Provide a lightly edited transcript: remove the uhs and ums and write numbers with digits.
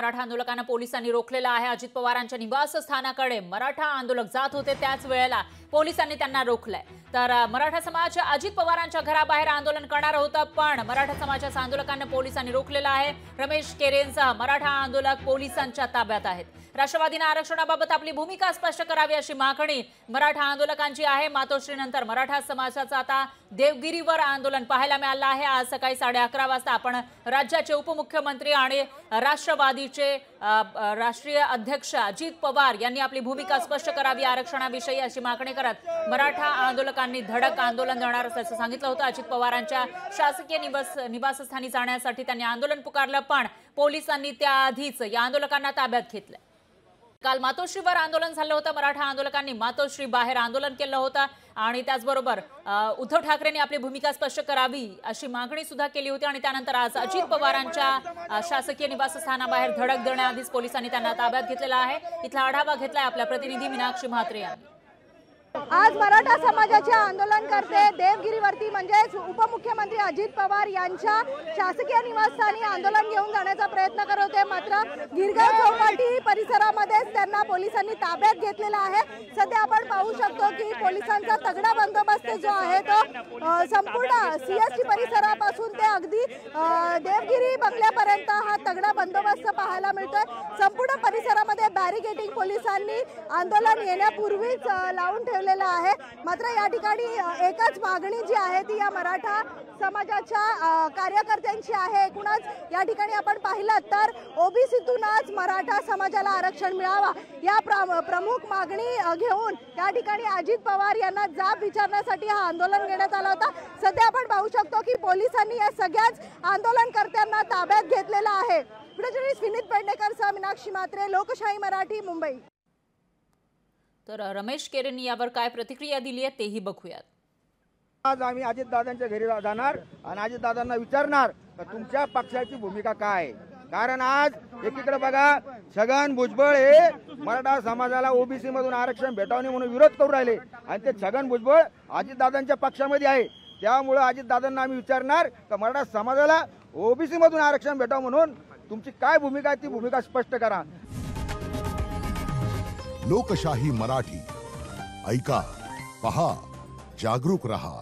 मराठा आंदोलकांना पोलिसांनी रोखलेलं आहे। अजित पवारांच्या निवासस्थानाकडे मराठा आंदोलक जात होते, त्याच वेळेला पोलिसांनी त्यांना रोखलंय। तर मराठा समाज अजित पवारांच्या घराबाहेर आंदोलन करणार होता, पण मराठा समाजाच्या आंदोलकांना पोलिसांनी रोखलेलं आहे। रमेश केरेंसह मराठा आंदोलक पोलिसांच्या ताब्यात आहेत। राष्ट्रवादीने आरक्षणाबाबत आपली भूमिका स्पष्ट करावी अशी मागणी मराठा आंदोलकांची आहे। मातोश्रीनंतर मराठा समाजाचं आता देवगिरीवर आंदोलन पाहायला मिळालं आहे। आज सकाळी 11:30 वाजता आपण राज्याचे उपमुख्यमंत्री आणि राष्ट्रवादीचे राष्ट्रीय अध्यक्ष अजित पवार यांनी आपली भूमिका स्पष्ट करावी आरक्षणाविषयी अशी मागणी करत मराठा आंदोलकांनी धडक आंदोलन देणार असल्याचं सांगितलं होतं। अजित पवारांच्या शासकीय निवासस्थानी जाण्यासाठी त्यांनी आंदोलन पुकारलं, पण पोलिसांनी त्याआधीच या आंदोलकांना ताब्यात घेतलं। काल मातोश्रीवर आंदोलन झालं होतं। मराठा आंदोलकांनी मातोश्री बाहेर आंदोलन केलं होतं आणि त्याचबरोबर उद्धव ठाकरेंनी आपली भूमिका स्पष्ट करावी अशी मागणी सुद्धा केली होती। आणि त्यानंतर आज अजित पवारांच्या शासकीय निवासस्थानाबाहेर धडक देण्याआधीच पोलिसांनी त्यांना ताब्यात घेतलेला आहे। इथला आढावा घेतलाय आपल्या प्रतिनिधी मीनाक्षी म्हात्रे यांनी। आज मराठा समाजाचे आंदोलनकर्ते देवगिरीवरती म्हणजेच उपमुख्यमंत्री अजित पवार यांच्या शासकीय निवासस्थानी आंदोलन घेऊन जाण्याचा प्रयत्न करत होते, मात्र गिरगाव चौपाटी परिसरामध्येच त्यांना पोलिसांनी ताब्यात घेतलेला आहे। सध्या आपण पाहू शकतो की पोलिसांचा तगडा बंदोबस्त जो आहे तो संपूर्ण सीएसटी परिसरापासून ते अगदी देवगिरी बंगल्यापर्यंत हा तगडा बंदोबस्त पाहायला मिळतोय। संपूर्ण परिसरामध्ये बॅरिकेडिंग पोलिसांनी आंदोलन येण्यापूर्वीच लावून ठेवलेला आहे। मात्र या ठिकाणी एकच मागणी जी आहे ती या मराठा समाजाच्या कार्यकर्त्यांची आहे। एकूणच या ठिकाणी आपण पाहिलं तर ओबीसीतूनच मराठा समाजाला आरक्षण मिळावा या प्रमुख मागणी घेऊन या ठिकाणी अजित पवार यांना जाब विचारण्यासाठी हा आंदोलन घेण्यात आला होता। सध्या आपण पाहू शकतो की पोलिसांनी या सगळ्याच आंदोलनकर्त्यांना ताब्यात घेतलेला आहे। विनीत पेडणेकरसह मीनाक्षी म्हात्रे, लोकशाही मराठी, मुंबई। तर रमेश केरेंनी यावर काय प्रतिक्रिया दिली आहे तेही बघूयात। आज आम्ही अजितदादांच्या घरी जाणार आणि अजितदादांना विचारणार की तुमच्या पक्षाची भूमिका काय आहे। कारण आज एकीकडे बघा, छगन भुजबळ हे मराठा समाजाला ओबीसी मधून आरक्षण भेटावणे म्हणून विरोध करू राहिले आणि ते छगन भुजबळ अजितदादांच्या पक्षामध्ये आहे। त्यामुळे अजितदादांना आम्ही विचारणार की मराठा समाजाला ओबीसी मधून आरक्षण भेटावं म्हणून तुमची काय भूमिका आहे, ती भूमिका स्पष्ट करा। लोकशाही मराठी ऐका, पहा, जागरूक रहा।